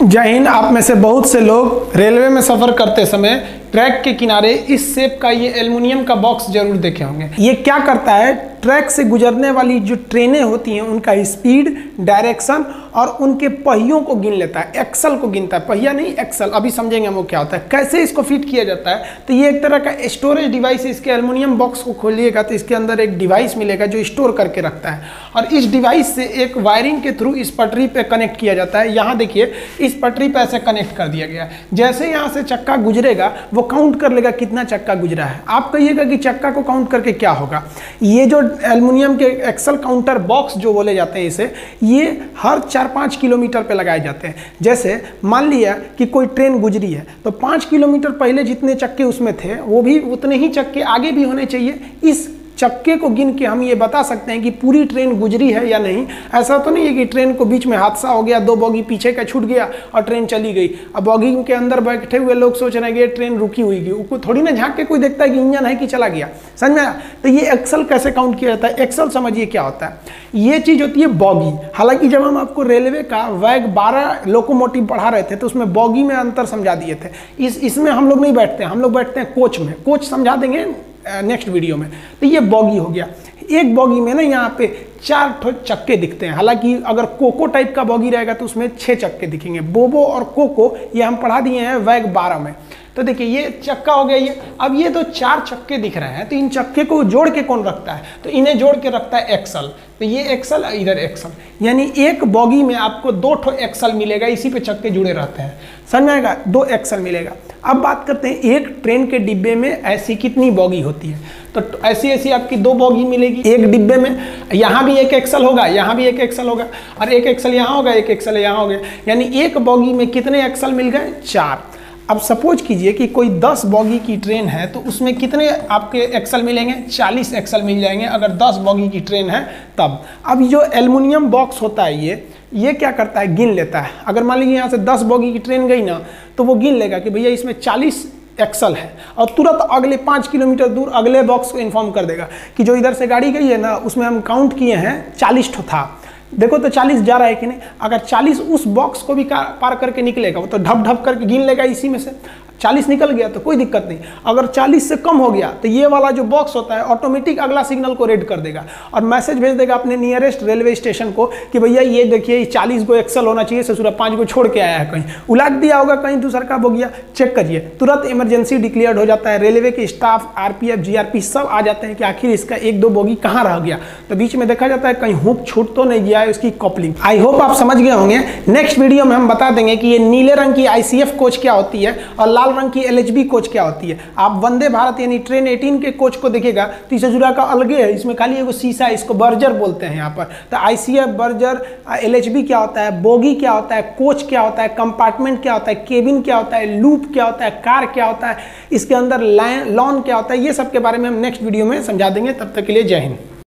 जय हिंद। आप में से बहुत से लोग रेलवे में सफ़र करते समय ट्रैक के किनारे इस शेप का ये एल्युमिनियम का बॉक्स जरूर देखे होंगे। ये क्या करता है, ट्रैक से गुजरने वाली जो ट्रेनें होती हैं उनका स्पीड, डायरेक्शन और उनके पहियों को गिन लेता है, एक्सल को गिनता है, पहिया नहीं एक्सल। अभी समझेंगे वो क्या होता है, कैसे इसको फिट किया जाता है। तो ये एक तरह का स्टोरेज डिवाइस है। इसके एल्युमिनियम बॉक्स को खोलिएगा तो इसके अंदर एक डिवाइस मिलेगा जो स्टोर करके रखता है, और इस डिवाइस से एक वायरिंग के थ्रू इस पटरी पे कनेक्ट किया जाता है। यहाँ देखिए इस पटरी पे ऐसे कनेक्ट कर दिया गया है। जैसे यहाँ से चक्का गुजरेगा वो काउंट कर लेगा कितना चक्का गुजरा है। आप कहिएगा कि चक्का को काउंट करके क्या होगा। ये जो एल्युमिनियम के एक्सल काउंटर बॉक्स जो बोले जाते हैं इसे, ये हर 4-5 किलोमीटर पे लगाए जाते हैं। जैसे मान लिया कि कोई ट्रेन गुजरी है तो 5 किलोमीटर पहले जितने चक्के उसमें थे वो भी उतने ही चक्के आगे भी होने चाहिए। इस चक्के को गिन के हम ये बता सकते हैं कि पूरी ट्रेन गुजरी है या नहीं। ऐसा तो नहीं है कि ट्रेन को बीच में हादसा हो गया, 2 बोगी पीछे का छूट गया और ट्रेन चली गई। अब बोगी के अंदर बैठे हुए लोग सोच रहे हैं कि ट्रेन रुकी हुई गई, उसको थोड़ी ना झांक के कोई देखता है कि इंजन है कि चला गया। समझ में आया? तो ये एक्सल कैसे काउंट किया जाता है। एक्सल समझिए क्या होता है। ये चीज़ होती है बॉगी। हालांकि जब हम आपको रेलवे का वैग 12 लोकोमोटिव पढ़ा रहे थे तो उसमें बॉगी में अंतर समझा दिए थे। इसमें हम लोग नहीं बैठते हैं, हम लोग बैठते हैं कोच में। कोच समझा देंगे नेक्स्ट वीडियो में। तो ये बॉगी हो गया। एक बॉगी में ना यहाँ पे 4 चक्के दिखते हैं। हालांकि अगर कोको टाइप का बॉगी रहेगा तो उसमें 6 चक्के दिखेंगे। बोबो और कोको ये हम पढ़ा दिए हैं वैग 12 में। तो देखिए ये चक्का हो गया ये। अब ये तो 4 चक्के दिख रहे हैं, तो इन चक्के को जोड़ के कौन रखता है, तो इन्हें जोड़ के रखता है एक्सल। तो ये एक्सल, इधर एक्सल, यानी एक बॉगी में आपको 2 एक्सल मिलेगा। इसी पे चक्के जुड़े रहते हैं। समझ में आएगा? 2 एक्सल मिलेगा। अब बात करते हैं एक ट्रेन के डिब्बे में ऐसी कितनी बॉगी होती है। तो ऐसी आपकी 2 बॉगी मिलेगी एक डिब्बे में। यहाँ भी एक एक्सल होगा, यहाँ भी एक एक्सल होगा, और एक एक्सल यहाँ होगा, एक एक्सल यहाँ हो गया। यानी एक बॉगी में कितने एक्सल मिल गए? 4। अब सपोज कीजिए कि कोई 10 बॉगी की ट्रेन है तो उसमें कितने आपके एक्सल मिलेंगे? 40 एक्सल मिल जाएंगे अगर 10 बॉगी की ट्रेन है तब। अब जो एल्युमिनियम बॉक्स होता है ये क्या करता है, गिन लेता है। अगर मान लीजिए यहाँ से 10 बॉगी की ट्रेन गई ना तो वो गिन लेगा कि भैया इसमें 40 एक्सल है, और तुरंत अगले 5 किलोमीटर दूर अगले बॉक्स को इन्फॉर्म कर देगा कि जो इधर से गाड़ी गई है ना उसमें हम काउंट किए हैं 40 ठो था, देखो तो 40 जा रहा है कि नहीं। अगर 40 उस बॉक्स को भी पार करके निकलेगा वो तो ढप ढप करके गिन लेगा इसी में से। 40 निकल गया तो कोई दिक्कत नहीं। अगर 40 से कम हो गया तो ये वाला जो बॉक्स होता है ऑटोमेटिक अगला सिग्नल को रेड कर देगा और मैसेज भेज देगा अपने नियरेस्ट रेलवे स्टेशन को कि भैया ये देखिए 40 को एक्सल होना चाहिए, ससुरा 5 को छोड़ के आया है, कहीं उलाट दिया होगा, कहीं दूसरा का बोगिया, चेक करिए। तुरंत इमरजेंसी डिक्लेयर्ड हो जाता है। रेलवे के स्टाफ, RPF, GRP सब आ जाते हैं कि आखिर इसका 1-2 बोगी कहाँ रह गया। तो बीच में देखा जाता है कहीं हुक छूट तो नहीं गया है उसकी कॉपलिंग। आई होप आप समझ गए होंगे। नेक्स्ट वीडियो में हम बता देंगे कि ये नीले रंग की ICF कोच क्या होती है और लाल रंग की LHB कोच क्या होती है। आप वंदे भारत यानी ट्रेन 18 के कोच को देखिएगा तो इसे जुड़ा का अलगे है, इसमें खाली एगो शीशा है, इसको बर्जर बोलते हैं यहाँ पर। तो ICF, बर्जर, LHB क्या होता है, बोगी क्या होता है, कोच क्या होता है, कंपार्टमेंट क्या होता है, केबिन क्या होता है, लूप क्या होता है, कार क्या होता है, इसके अंदर लॉन क्या होता है, ये सब के बारे में हम नेक्स्ट वीडियो में समझा देंगे। तब तक के लिए जय हिंद।